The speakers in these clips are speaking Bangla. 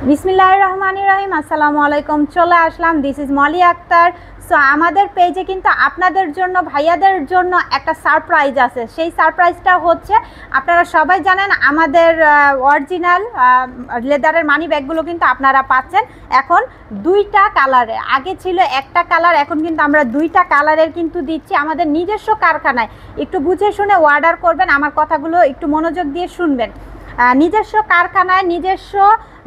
বিসমিল্লাহির রহমানির রহিম। আসসালামু আলাইকুম। চলে আসলাম, this is Molly Akter. So আমাদের পেজে কিন্তু আপনাদের জন্য, ভাইয়াদের জন্য একটা সারপ্রাইজ আছে। সেই সারপ্রাইজটা হচ্ছে, আপনারা সবাই জানেন আমাদের অরিজিনাল লেদারের মানি ব্যাগগুলো কিন্তু আপনারা পাচ্ছেন এখন দুইটা কালারে। আগে ছিল একটা কালার, এখন কিন্তু আমরা দুইটা কালারের কিন্তু দিচ্ছি আমাদের নিজস্ব কারখানায়। একটু বুঝে শুনে অর্ডার করবেন, আমার কথাগুলো একটু মনোযোগ দিয়ে শুনবেন। নিজস্ব কারখানায় নিজস্ব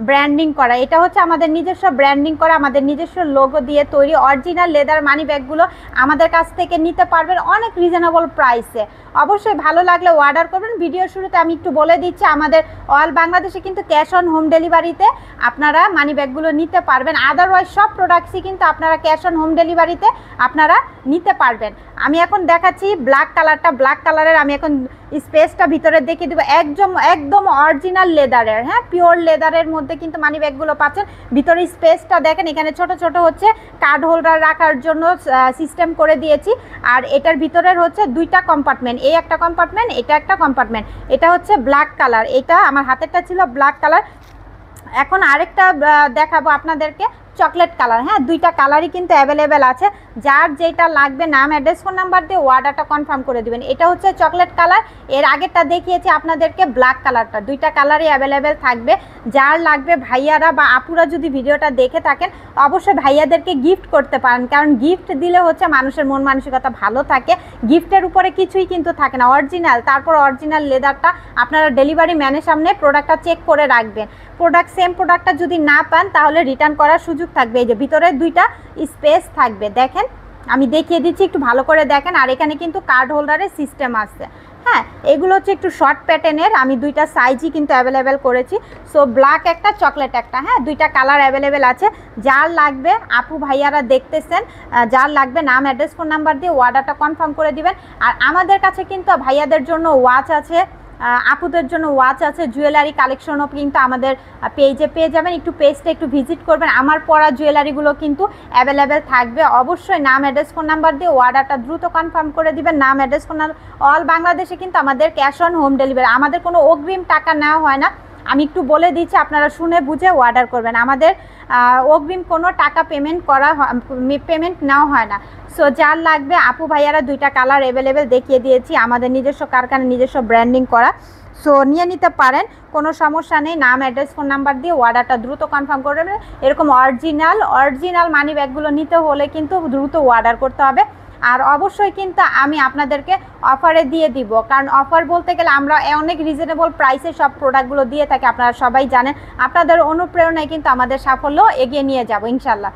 ব্র্যান্ডিং করা, এটা হচ্ছে আমাদের নিজস্ব ব্র্যান্ডিং করা, আমাদের নিজস্ব লোগো দিয়ে তৈরি অরিজিনাল লেদার মানি ব্যাগগুলো আমাদের কাছ থেকে নিতে পারবেন অনেক রিজনেবল প্রাইসে। অবশ্যই ভালো লাগলে অর্ডার করবেন। ভিডিও শুরুতে আমি একটু বলে দিচ্ছি, আমাদের অল বাংলাদেশে কিন্তু ক্যাশ অন হোম ডেলিভারিতে আপনারা মানি ব্যাগগুলো নিতে পারবেন। আদারওয়াইজ সব প্রোডাক্টসই কিন্তু আপনারা ক্যাশ অন হোম ডেলিভারিতে আপনারা নিতে পারবেন। আমি এখন দেখাচ্ছি ব্ল্যাক কালারটা। ব্ল্যাক কালারের আমি এখন স্পেসটা ভিতরে দেখিয়ে দেবো, একদম অরিজিনাল লেদারের, হ্যাঁ, পিওর লেদারের মধ্যে কিন্তু মানি ব্যাগগুলো পাচ্ছেন। ভিতরে স্পেসটা দেখেন, এখানে ছোট ছোট হচ্ছে কার্ড হোল্ডার রাখার জন্য সিস্টেম করে দিয়েছি। আর এটার ভিতরের হচ্ছে দুইটা কম্পার্টমেন্ট, এই একটা কম্পার্টমেন্ট, এটা একটা কম্পার্টমেন্ট। এটা হচ্ছে ব্ল্যাক কালার, এটা আমার হাতেরটা ছিল ব্ল্যাক কালার। এখন আরেকটা দেখাবো আপনাদেরকে, চকলেট কালার। হ্যাঁ, দুইটা কালারই কিন্তু অ্যাভেলেবেল আছে। যার যেটা লাগবে নাম, অ্যাড্রেস, ফোন নাম্বার দিয়ে অর্ডারটা কনফার্ম করে দিবেন। এটা হচ্ছে চকলেট কালার, এর আগেরটা দেখিয়েছি আপনাদেরকে ব্ল্যাক কালারটা। দুইটা কালারই অ্যাভেলেবেল থাকবে। যার লাগবে ভাইয়ারা বা আপুরা যদি ভিডিওটা দেখে থাকেন, অবশ্যই ভাইয়াদেরকে গিফট করতে পারেন, কারণ গিফট দিলে হচ্ছে মানুষের মন মানসিকতা ভালো থাকে। গিফটের উপরে কিছুই কিন্তু থাকে না, অরিজিনাল। তারপর অরিজিনাল লেদারটা আপনারা ডেলিভারি ম্যানের সামনে প্রোডাক্টটা চেক করে রাখবেন। সেম প্রোডাক্টটা যদি না পান তাহলে রিটার্ন করার সুযোগ থাকবে। এই যে ভিতরে দুইটা স্পেস থাকবে, দেখেন আমি দেখিয়ে দিচ্ছি, একটু ভালো করে দেখেন। আর এখানে কিন্তু কার্ড হোল্ডারের সিস্টেম আছে। হ্যাঁ, এগুলো হচ্ছে একটু শর্ট প্যাটার্নের, আমি দুইটা সাইজই কিন্তু অ্যাভেলেবেল করেছি। সো ব্ল্যাক একটা, চকলেট একটা, হ্যাঁ, দুইটা কালার অ্যাভেলেবেল আছে। যার লাগবে আপু ভাইয়ারা দেখতেছেন, যার লাগবে নাম, অ্যাড্রেস, ফোন নাম্বার দিয়ে অর্ডারটা কনফার্ম করে দিবেন। আর আমাদের কাছে কিন্তু ভাইয়াদের জন্য ওয়াচ আছে, আপুদের জন্য ওয়াচ আছে, জুয়েলারি কালেকশনও কিন্তু আমাদের পেজে পেয়ে যাবেন। একটু পেজটা একটু ভিজিট করবেন, আমার পরা জুয়েলারিগুলো কিন্তু অ্যাভেলেবেল থাকবে। অবশ্যই নাম, অ্যাড্রেস, ফোন নাম্বার দিয়ে অর্ডারটা দ্রুত কনফার্ম করে দিবেন। নাম, অ্যাড্রেস, ফোন নাম্বার। অল বাংলাদেশে কিন্তু আমাদের ক্যাশ অন হোম ডেলিভারি, আমাদের কোনো অগ্রিম টাকা নেওয়া হয় না। আমি একটু বলে দিচ্ছি, আপনারা শুনে বুঝে অর্ডার করবেন। আমাদের অগ্রিম কোনো টাকা পেমেন্ট নেওয়া হয় না। সো যার লাগবে আপু ভাইয়ারা, দুইটা কালার অ্যাভেলেবেল দেখিয়ে দিয়েছি, আমাদের নিজস্ব কারখানা, নিজস্ব ব্র্যান্ডিং করা। সো নিয়ে নিতে পারেন, কোনো সমস্যা নেই। নাম, অ্যাড্রেস, ফোন নাম্বার দিয়ে অর্ডারটা দ্রুত কনফার্ম করবেন। এরকম অরিজিনাল মানি ব্যাগগুলো নিতে হলে কিন্তু দ্রুত অর্ডার করতে হবে। আর অবশ্যই কিন্তু আমি আপনাদেরকে অফারে দিয়ে দিব, কারণ অফার বলতে গেলে আমরা অনেক রিজনেবল প্রাইসে সব প্রোডাক্টগুলো দিয়ে থাকি, আপনারা সবাই জানেন। আপনাদের অনুপ্রেরণায় কিন্তু আমাদের সাফল্য এগিয়ে নিয়ে যাব ইনশাল্লাহ।